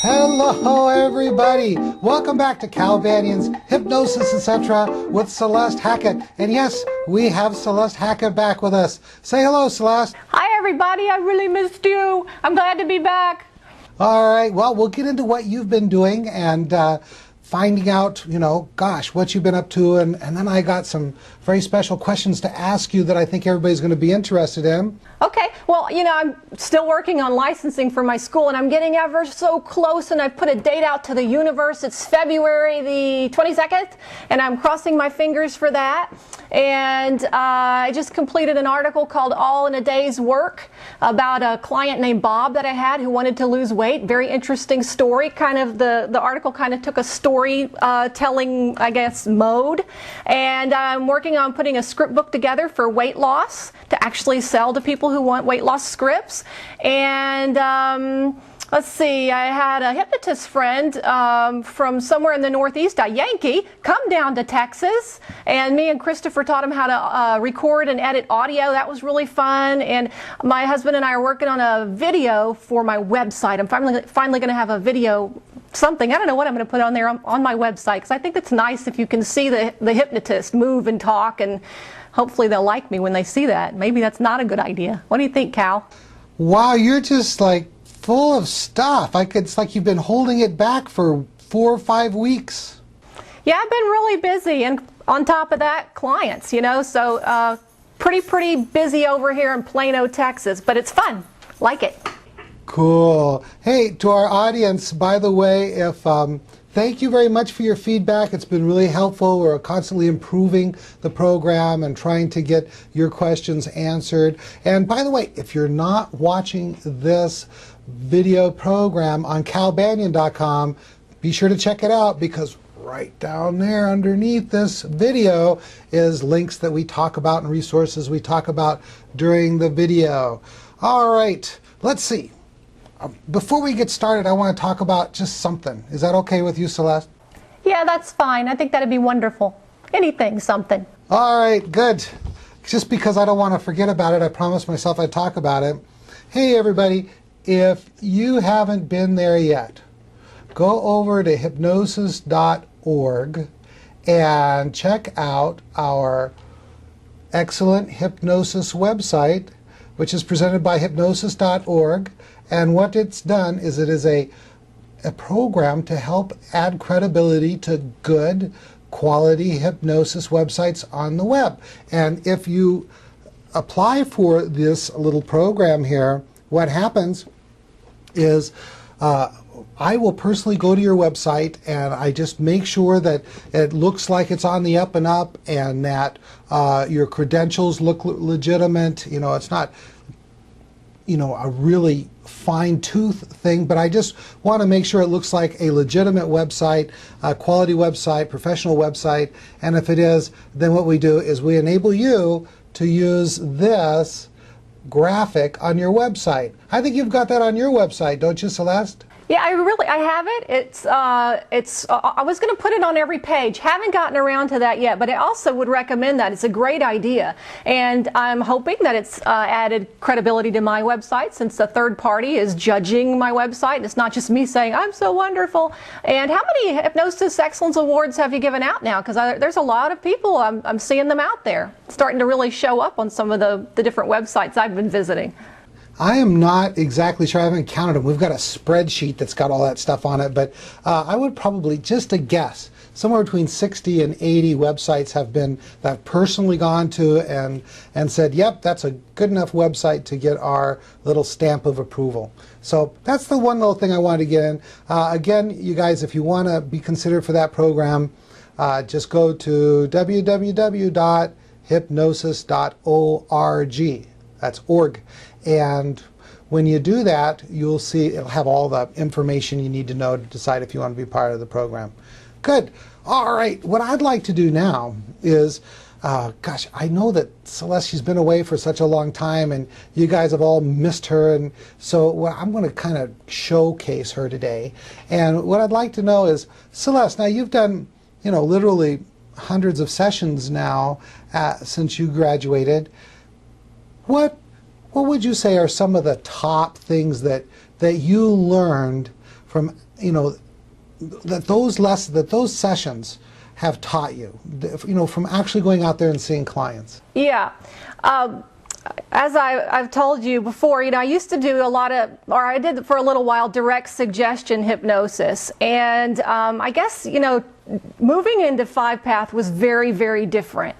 Hello everybody! Welcome back to Cal Banyan's Hypnosis, etc. with Celeste Hackett. And yes, we have Celeste Hackett back with us. Say hello, Celeste. Hi everybody, I really missed you. I'm glad to be back. All right, well, we'll get into what you've been doing and finding out, gosh, what you've been up to. And then I got some very special questions to ask you that I think everybody's going to be interested in. Okay, well, I'm still working on licensing for my school, and I'm getting ever so close, and I've put a date out to the universe. It's February the 22nd, and I'm crossing my fingers for that. And I just completed an article called All in a Day's Work about a client named Bob that I had who wanted to lose weight. Very interesting story. Kind of the article kind of took a storytelling, I guess, mode. And I'm working on putting a script book together for weight loss to actually sell to people who want weight loss scripts. And let's see, I had a hypnotist friend from somewhere in the Northeast, a Yankee, come down to Texas, and me and Christopher taught him how to record and edit audio. That was really fun. And my husband and I are working on a video for my website. I'm finally going to have a video, something. I don't know what I'm going to put on there on my website, because I think it's nice if you can see the hypnotist move and talk, and hopefully they'll like me when they see that. Maybe that's not a good idea. What do you think, Cal? Wow, you're just like full of stuff. It's like you've been holding it back for 4 or 5 weeks. Yeah, I've been really busy, and on top of that, clients, so pretty busy over here in Plano, Texas, but it's fun. Like it. Cool. Hey, to our audience, by the way, thank you very much for your feedback. It's been really helpful. We're constantly improving the program and trying to get your questions answered. And by the way, if you're not watching this video program on calbanyan.com, be sure to check it out, because right down there underneath this video is links that we talk about and resources we talk about during the video. All right, let's see. Before we get started, I want to talk about just something. Is that okay with you, Celeste? Yeah, that's fine. I think that'd be wonderful. Anything, something. All right, good. Just because I don't want to forget about it, I promised myself I'd talk about it. Hey, everybody, if you haven't been there yet, go over to hypnosis.org and check out our excellent hypnosis website, which is presented by hypnosis.org. And what it's done is it is a program to help add credibility to good quality hypnosis websites on the web. And if you apply for this little program here, what happens is I will personally go to your website, and I just make sure that it looks like it's on the up and up, and that your credentials look legitimate. It's not a really fine-tooth thing, but I just want to make sure it looks like a legitimate website, a quality website, professional website. And if it is, then what we do is we enable you to use this graphic on your website. I think you've got that on your website, don't you, Celeste? Yeah, I have it. I was going to put it on every page. Haven't gotten around to that yet, but I also would recommend that. It's a great idea, and I'm hoping that it's added credibility to my website, since a third party is judging my website. It's not just me saying I'm so wonderful. And how many Hypnosis Excellence Awards have you given out now? Because there's a lot of people. I'm seeing them out there, starting to really show up on some of the different websites I've been visiting. I am not exactly sure. I haven't counted them. We've got a spreadsheet that's got all that stuff on it, but I would probably, just a guess, somewhere between 60 and 80 websites that I've personally gone to and said, yep, that's a good enough website to get our little stamp of approval. So that's the one little thing I wanted to get in. Again, you guys, if you want to be considered for that program, just go to www.hypnosis.org. That's org. And when you do that, you'll see it'll have all the information you need to know to decide if you want to be part of the program. Good. All right. What I'd like to do now is, gosh, I know that Celeste, she's been away for such a long time, and you guys have all missed her. And so I'm going to kind of showcase her today. And what I'd like to know is, Celeste, now you've done, literally hundreds of sessions now since you graduated. What would you say are some of the top things that you learned from, you know, that those sessions have taught you, you know, from actually going out there and seeing clients? Yeah. As I've told you before, you know, I used to do a lot of, or I did for a little while, direct suggestion hypnosis. And I guess, you know, moving into 5-path was very, very different.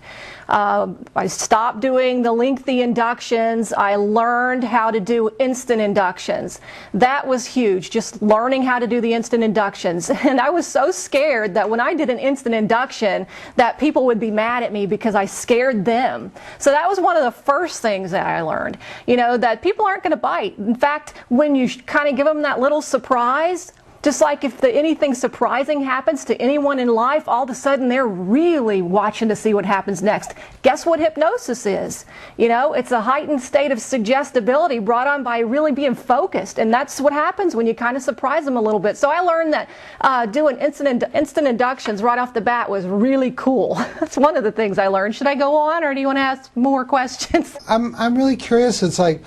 I stopped doing the lengthy inductions. I learned how to do instant inductions. That was huge, just learning how to do the instant inductions. And I was so scared that when I did an instant induction that people would be mad at me because I scared them. So that was one of the first things that I learned, you know, that people aren't going to bite. In fact, when you kind of give them that little surprise, just like if anything surprising happens to anyone in life, all of a sudden they're really watching to see what happens next. Guess what hypnosis is? You know, it's a heightened state of suggestibility brought on by really being focused. And that's what happens when you kind of surprise them a little bit. So I learned that doing instant inductions right off the bat was really cool. That's one of the things I learned. Should I go on, or do you want to ask more questions? I'm really curious. It's like,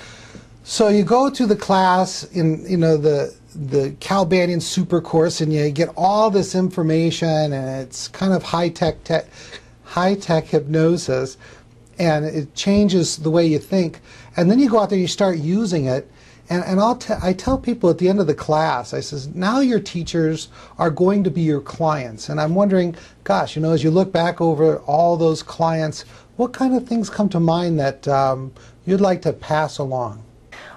so you go to the class in, you know, the Banyan super course, and you get all this information, and it's kind of high-tech hypnosis, and it changes the way you think. And then you go out there and you start using it, and I tell people at the end of the class, I says, now your teachers are going to be your clients. And I'm wondering, gosh, you know, as you look back over all those clients, what kind of things come to mind that you'd like to pass along?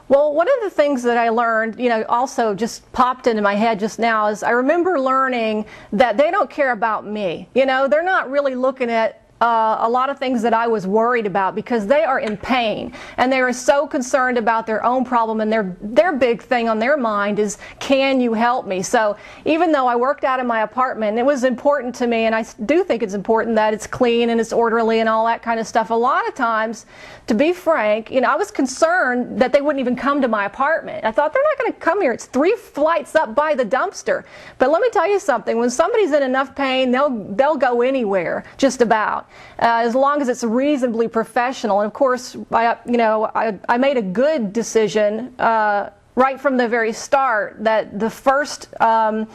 Well, one of the things that I learned, you know, also just popped into my head just now is I remember learning that they don't care about me. You know, they're not really looking at a lot of things that I was worried about, because they are in pain and they are so concerned about their own problem, and their big thing on their mind is, can you help me? So even though I worked out in my apartment, it was important to me, and I do think it's important that it's clean and it's orderly and all that kind of stuff. A lot of times, to be frank, you know, I was concerned that they wouldn't even come to my apartment. I thought, they're not going to come here. It's 3 flights up by the dumpster. But let me tell you something, when somebody's in enough pain, they'll go anywhere, just about. As long as it's reasonably professional. And of course, I made a good decision right from the very start that the first time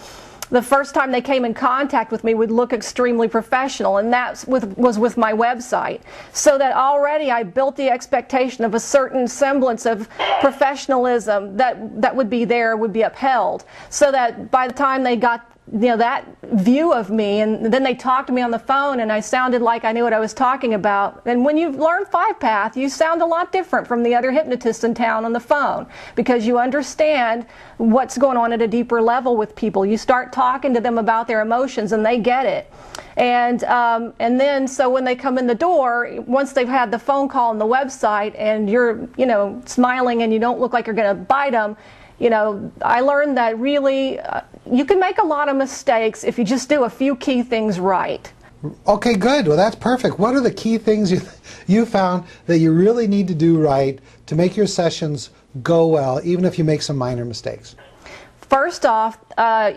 they came in contact with me would look extremely professional, and that was with my website. So that already I built the expectation of a certain semblance of professionalism that would be there, would be upheld. So that by the time they got, you know, that view of me, and then they talked to me on the phone, and I sounded like I knew what I was talking about. And when you've learned 5-path, you sound a lot different from the other hypnotists in town on the phone, because you understand what's going on at a deeper level with people. You start talking to them about their emotions, and they get it. And then so when they come in the door, once they've had the phone call and the website, and you're, you know, smiling and you don't look like you're going to bite them, you know, I learned that really you can make a lot of mistakes if you just do a few key things right. Okay, good. Well, that's perfect. What are the key things you found that you really need to do right to make your sessions go well, even if you make some minor mistakes? First off,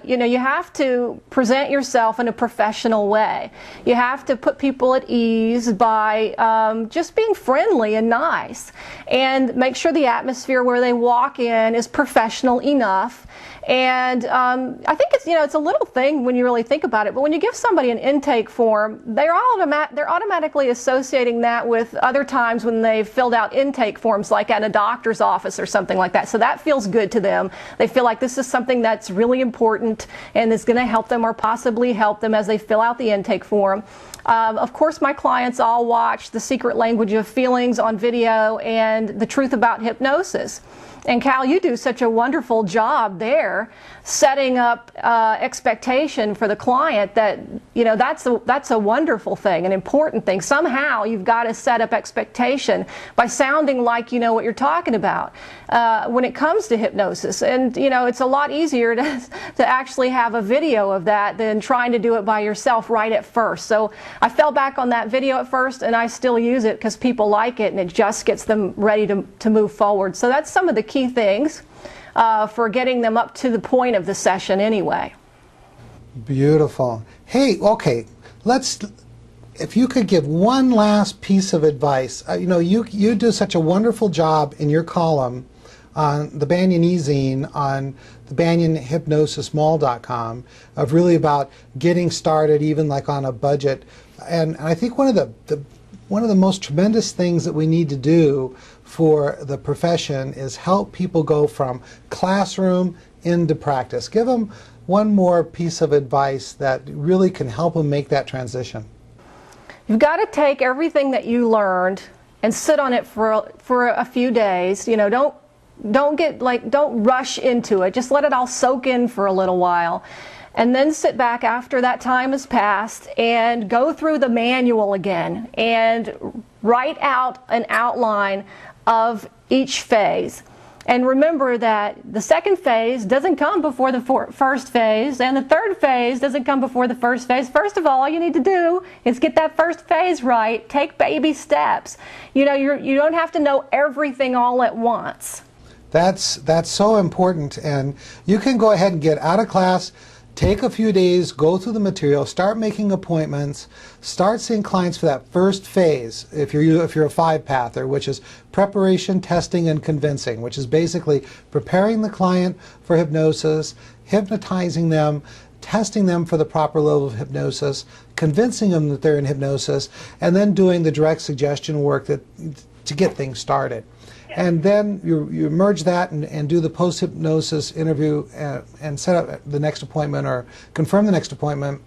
you know, you have to present yourself in a professional way. You have to put people at ease by just being friendly and nice, and make sure the atmosphere where they walk in is professional enough. And I think it's, you know, it's a little thing when you really think about it, but when you give somebody an intake form, they're automatically associating that with other times when they've filled out intake forms, like at a doctor's office or something like that. So that feels good to them. They feel like this is something that's really important and is going to help them, or possibly help them, as they fill out the intake form. Of course, my clients all watch The Secret Language of Feelings on video and The Truth About Hypnosis. And Cal, you do such a wonderful job there, setting up expectation for the client that, you know, that's a wonderful thing, an important thing. Somehow you've got to set up expectation by sounding like you know what you're talking about when it comes to hypnosis. And, you know, it's a lot easier to actually have a video of that than trying to do it by yourself right at first. So I fell back on that video at first, and I still use it because people like it, and it just gets them ready to move forward. So that's some of the key things for getting them up to the point of the session anyway. Beautiful. Hey, okay, if you could give one last piece of advice. You know, you do such a wonderful job in your column on the Banyan e-zine on the Banyan Hypnosis Mall.com of really about getting started, even like on a budget. And I think one of the most tremendous things that we need to do for the profession is help people go from classroom into practice. Give them one more piece of advice that really can help them make that transition. You've got to take everything that you learned and sit on it for a few days. You know, don't rush into it. Just let it all soak in for a little while. And then sit back after that time has passed and go through the manual again and write out an outline of each phase. And remember that the second phase doesn't come before the first phase, and the third phase doesn't come before the first phase. First of all you need to do is get that first phase right. Take baby steps. You know, you don't have to know everything all at once. That's so important, and you can go ahead and get out of class, take a few days, go through the material, start making appointments, start seeing clients for that first phase, if you're a 5-pather, which is preparation, testing, and convincing, which is basically preparing the client for hypnosis, hypnotizing them, testing them for the proper level of hypnosis, convincing them that they're in hypnosis, and then doing the direct suggestion work to get things started. And then you merge that and do the post-hypnosis interview and set up the next appointment or confirm the next appointment.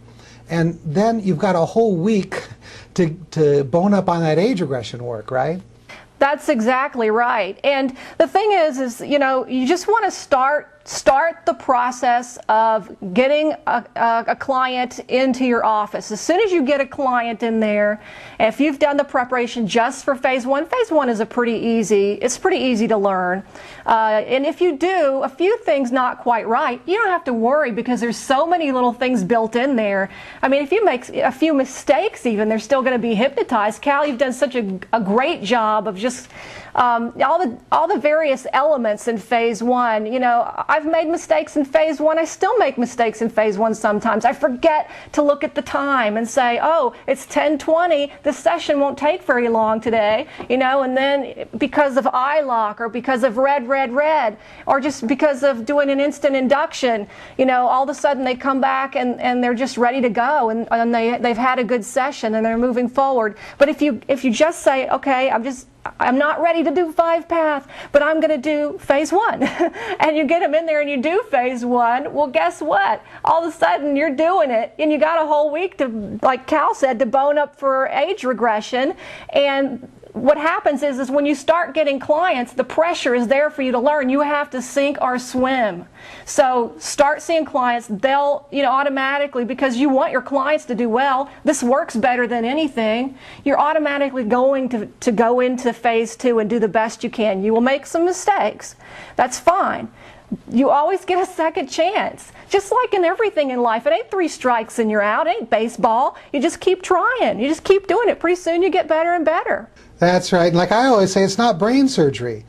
And then you've got a whole week to bone up on that age regression work, right? That's exactly right. And the thing is you know, you just want to start the process of getting a client into your office. As soon as you get a client in there, if you've done the preparation just for phase one is it's pretty easy to learn. And if you do a few things not quite right, you don't have to worry because there's so many little things built in there. I mean, if you make a few mistakes even, they're still going to be hypnotized. Cal, you've done such a great job of just all the various elements in phase one. You know, I've made mistakes in phase one. I still make mistakes in phase one sometimes. I forget to look at the time and say, oh, it's 10:20. This session won't take very long today. You know, and then because of eye lock or because of red, or just because of doing an instant induction, you know, all of a sudden they come back and they're just ready to go and they've had a good session and they're moving forward. But if you just say, okay, I'm not ready to do 5-path, but I'm going to do phase one. And you get them in there and you do phase one. Well, guess what? All of a sudden you're doing it and you got a whole week to, like Cal said, to bone up for age regression. And what happens is when you start getting clients, the pressure is there for you to learn. You have to sink or swim. So start seeing clients. They'll, you know, automatically, because you want your clients to do well, this works better than anything. You're automatically going to go into phase two and do the best you can. You will make some mistakes. That's fine. You always get a second chance. Just like in everything in life, it ain't 3 strikes and you're out. It ain't baseball. You just keep trying. You just keep doing it. Pretty soon you get better and better. That's right. Like I always say, it's not brain surgery.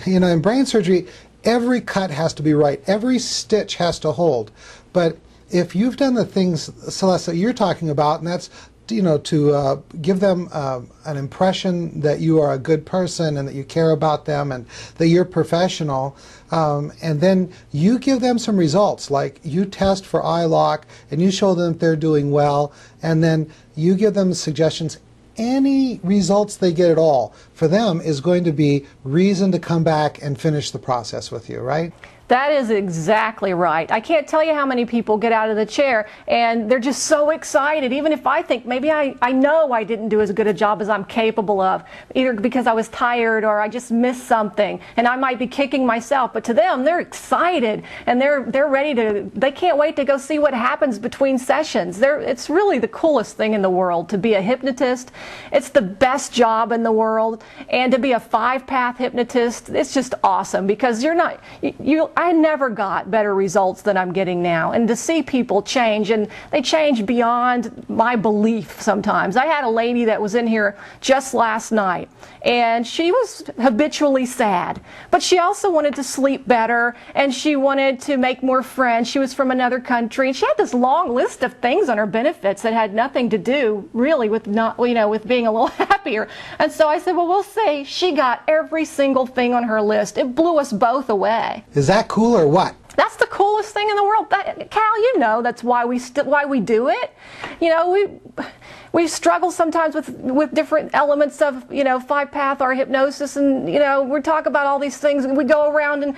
You know, in brain surgery, every cut has to be right. Every stitch has to hold. But if you've done the things, Celeste, that you're talking about, and that's, you know, to give them an impression that you are a good person and that you care about them and that you're professional, and then you give them some results, like you test for eye lock and you show them if they're doing well, and then you give them suggestions. Any results they get at all, for them, is going to be reason to come back and finish the process with you, right? That is exactly right. I can't tell you how many people get out of the chair and they're just so excited, even if I think maybe I know I didn't do as good a job as I'm capable of, either because I was tired or I just missed something, and I might be kicking myself, but to them, they're excited and they're ready to, they can't wait to go see what happens between sessions. It's really the coolest thing in the world to be a hypnotist. It's the best job in the world, and to be a 5-path hypnotist, it's just awesome because you're not, I never got better results than I'm getting now. And to see people change, and they change beyond my belief sometimes. I had a lady that was in here just last night, and she was habitually sad, but she also wanted to sleep better, and she wanted to make more friends. She was from another country, and she had this long list of things on her benefits that had nothing to do really with with being a little happier. And so I said, well, we'll see. She got every single thing on her list. It blew us both away. Is that cool or what? That's the coolest thing in the world. Cal, you know that's why we do it. You know, we struggle sometimes with different elements of, 5-path or hypnosis, and, we talk about all these things, and we go around and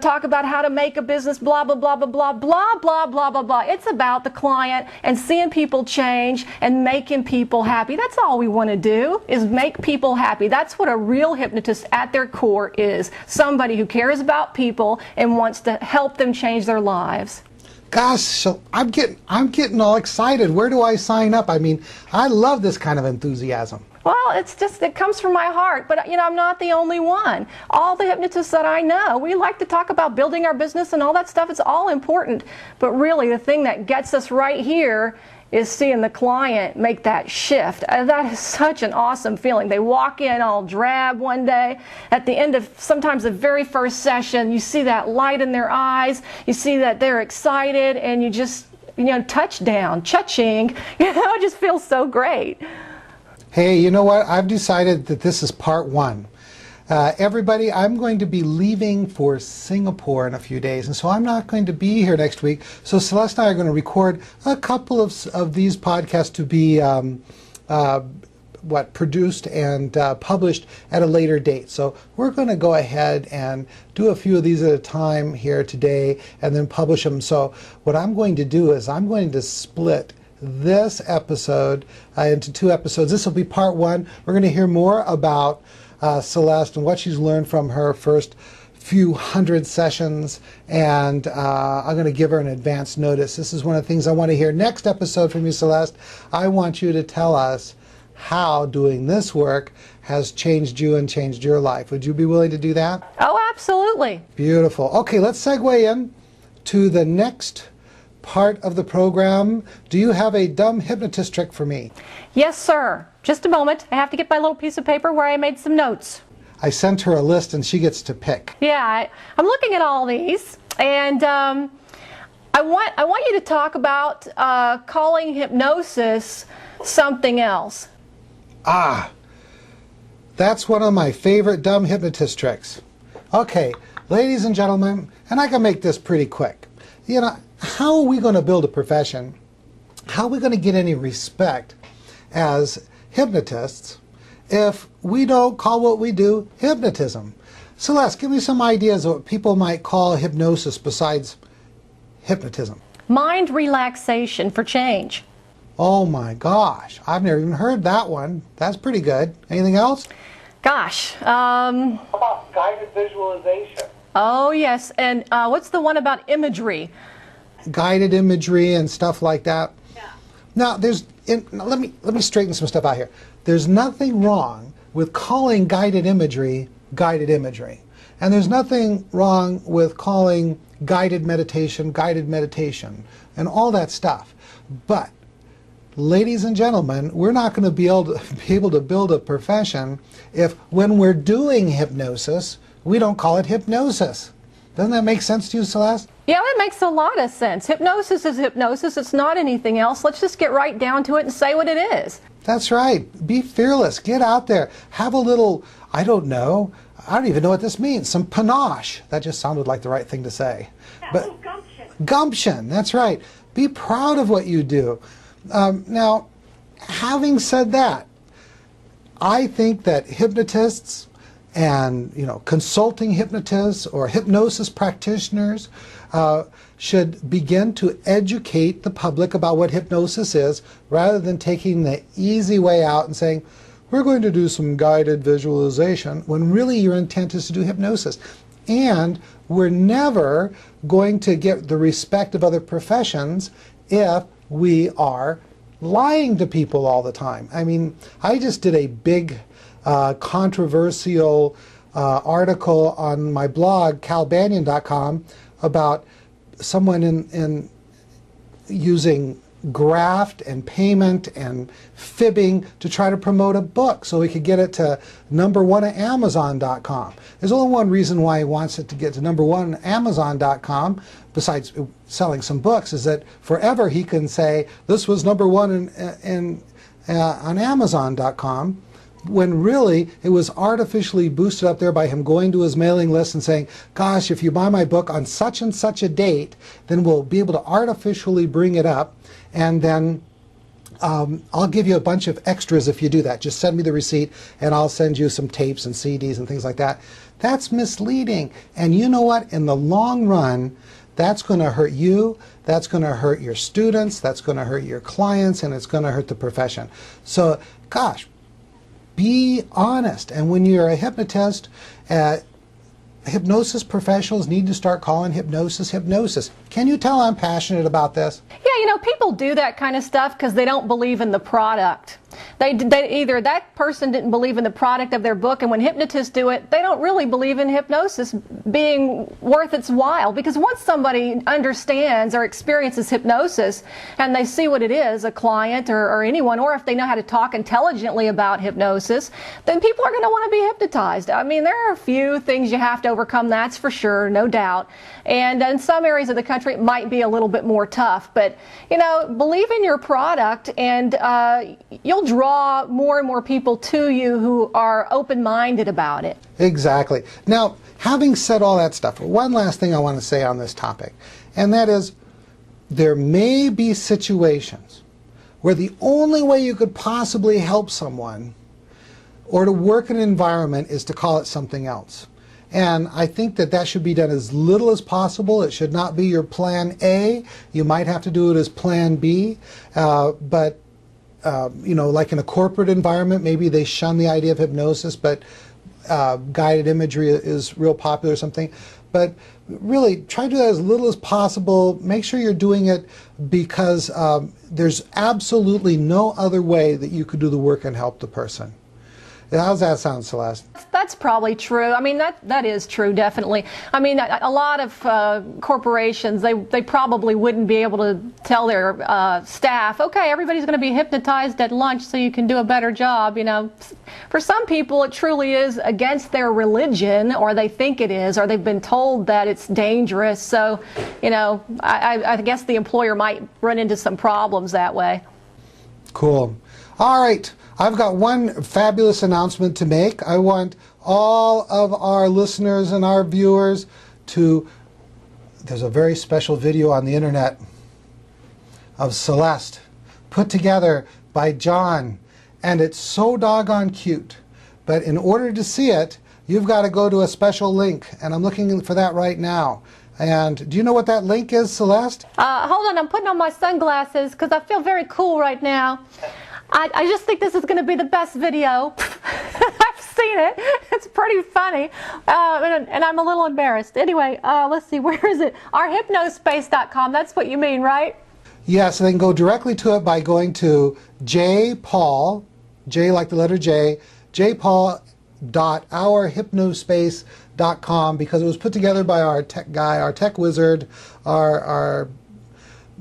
talk about how to make a business, blah, blah, blah, blah, blah, blah, blah, blah, blah, blah. It's about the client and seeing people change and making people happy. That's all we want to do, is make people happy. That's what a real hypnotist at their core is. Somebody who cares about people and wants to help them change their lives. Gosh, so I'm getting all excited. Where do I sign up? I mean, I love this kind of enthusiasm. Well, it comes from my heart, but I'm not the only one. All the hypnotists that I know, we like to talk about building our business and all that stuff. It's all important, but really the thing that gets us right here is seeing the client make that shift. That is such an awesome feeling. They walk in all drab one day. At the end of sometimes the very first session, you see that light in their eyes. You see that they're excited, and you just, touchdown, cha-ching. It just feels so great. Hey, you know what? I've decided that this is part one. Everybody, I'm going to be leaving for Singapore in a few days, and so I'm not going to be here next week. So Celeste and I are going to record a couple of these podcasts to be produced and published at a later date. So we're going to go ahead and do a few of these at a time here today and then publish them. So what I'm going to do is I'm going to split this episode into 2 episodes. This will be part 1. We're going to hear more about Celeste and what she's learned from her first few hundred sessions, and I'm going to give her an advance notice. This is one of the things I want to hear. Next episode from you, Celeste, I want you to tell us how doing this work has changed you and changed your life. Would you be willing to do that? Oh, absolutely. Beautiful. Okay, let's segue in to the next part of the program. Do you have a dumb hypnotist trick for me? Yes, sir. Just a moment. I have to get my little piece of paper where I made some notes. I sent her a list and she gets to pick. Yeah, I'm looking at all these, and I want you to talk about calling hypnosis something else. Ah, that's one of my favorite dumb hypnotist tricks. Okay, ladies and gentlemen, and I can make this pretty quick. How are we going to build a profession? How are we going to get any respect as hypnotists if we don't call what we do hypnotism? Celeste, give me some ideas of what people might call hypnosis besides hypnotism. Mind relaxation for change. Oh my gosh, I've never even heard that one. That's pretty good. Anything else? Gosh. How about guided visualization? Oh yes, and what's the one about imagery? Guided imagery and stuff like that. Yeah. Now, let me straighten some stuff out here. There's nothing wrong with calling guided imagery, and there's nothing wrong with calling guided meditation, and all that stuff. But, ladies and gentlemen, we're not going to be able to build a profession if, when we're doing hypnosis, we don't call it hypnosis. Doesn't that make sense to you, Celeste? Yeah, that makes a lot of sense. Hypnosis is hypnosis. It's not anything else. Let's just get right down to it and say what it is. That's right. Be fearless. Get out there. Have a little, I don't even know what this means. Some panache. That just sounded like the right thing to say. But gumption. Gumption. That's right. Be proud of what you do. Now, having said that, I think that hypnotists and consulting hypnotists or hypnosis practitioners should begin to educate the public about what hypnosis is, rather than taking the easy way out and saying, we're going to do some guided visualization, when really your intent is to do hypnosis. And we're never going to get the respect of other professions if we are lying to people all the time. I mean, I just did a big controversial article on my blog, calbanyan.com, about someone in using graft and payment and fibbing to try to promote a book so he could get it to #1 at Amazon.com. There's only one reason why he wants it to get to #1 at Amazon.com, besides selling some books, is that forever he can say this was #1 on Amazon.com, when really it was artificially boosted up there by him going to his mailing list and saying, gosh, if you buy my book on such and such a date, then we'll be able to artificially bring it up, and then I'll give you a bunch of extras if you do that. Just send me the receipt and I'll send you some tapes and CDs and things like that. That's misleading. And you know what? In the long run, that's going to hurt you, that's going to hurt your students, that's going to hurt your clients, and it's going to hurt the profession. So, gosh, be honest. And when you're a hypnotist, hypnosis professionals need to start calling hypnosis hypnosis. Can you tell I'm passionate about this? Yeah, you know, people do that kind of stuff because they don't believe in the product. They either that person didn't believe in the product of their book, and when hypnotists do it, they don't really believe in hypnosis being worth its while. Because once somebody understands or experiences hypnosis and they see what it is, a client or anyone, or if they know how to talk intelligently about hypnosis, then people are going to want to be hypnotized. I mean, there are a few things you have to overcome, that's for sure, no doubt. And in some areas of the country, it might be a little bit more tough. But, you know, believe in your product, and you'll draw more and more people to you who are open-minded about it. Exactly. Now, having said all that stuff, one last thing I want to say on this topic, and that is there may be situations where the only way you could possibly help someone or to work in an environment is to call it something else. And I think that that should be done as little as possible. It should not be your plan A. You might have to do it as plan B. But you know, like in a corporate environment, maybe they shun the idea of hypnosis, but guided imagery is real popular or something. But really, try to do that as little as possible. Make sure you're doing it because there's absolutely no other way that you could do the work and help the person. How's that sound, Celeste? That's probably true. I mean, that is true, definitely. I mean, a lot of corporations, they probably wouldn't be able to tell their staff, okay, everybody's going to be hypnotized at lunch so you can do a better job. You know, for some people, it truly is against their religion, or they think it is, or they've been told that it's dangerous. So, you know, I guess the employer might run into some problems that way. Cool. All right. I've got one fabulous announcement to make. I want all of our listeners and our viewers to, there's a very special video on the internet of Celeste put together by John, and it's so doggone cute. But in order to see it, you've got to go to a special link, and I'm looking for that right now. And do you know what that link is, Celeste? Hold on, I'm putting on my sunglasses because I feel very cool right now. I just think this is going to be the best video. I've seen it. It's pretty funny. And I'm a little embarrassed. Anyway, let's see. Where is it? Ourhypnospace.com. That's what you mean, right? Yes, they can go directly to it by going to Paul, J like the letter J, jpaul.ourhypnospace.com, because it was put together by our tech guy, our tech wizard, our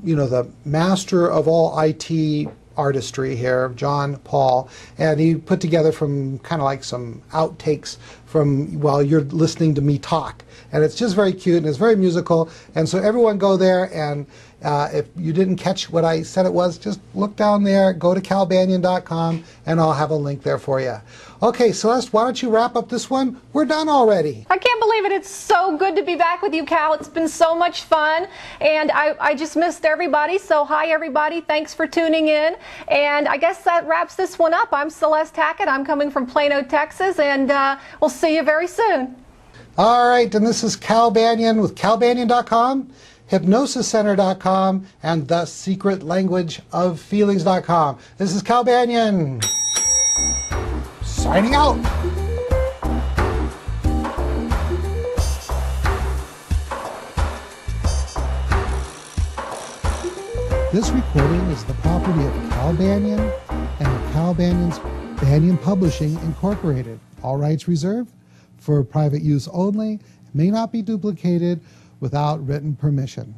you know, the master of all IT artistry here, John Paul, and he put together from kind of like some outtakes from while you're listening to me talk, and it's just very cute and it's very musical. And so everyone go there, and if you didn't catch what I said it was, just look down there, go to calbanyan.com, and I'll have a link there for you. Okay, Celeste, why don't you wrap up this one? We're done already. I can't believe it. It's so good to be back with you, Cal. It's been so much fun, and I just missed everybody. So hi, everybody. Thanks for tuning in, and I guess that wraps this one up. I'm Celeste Hackett. I'm coming from Plano, Texas, and we'll see you very soon. All right, and this is Cal Banyan with calbanyan.com, hypnosiscenter.com, and thesecretlanguageoffeelings.com. This is Cal Banyan, signing out. This recording is the property of Cal Banyan and Cal Banyan's Banyan Publishing Incorporated. All rights reserved. for private use only. It may not be duplicated without written permission.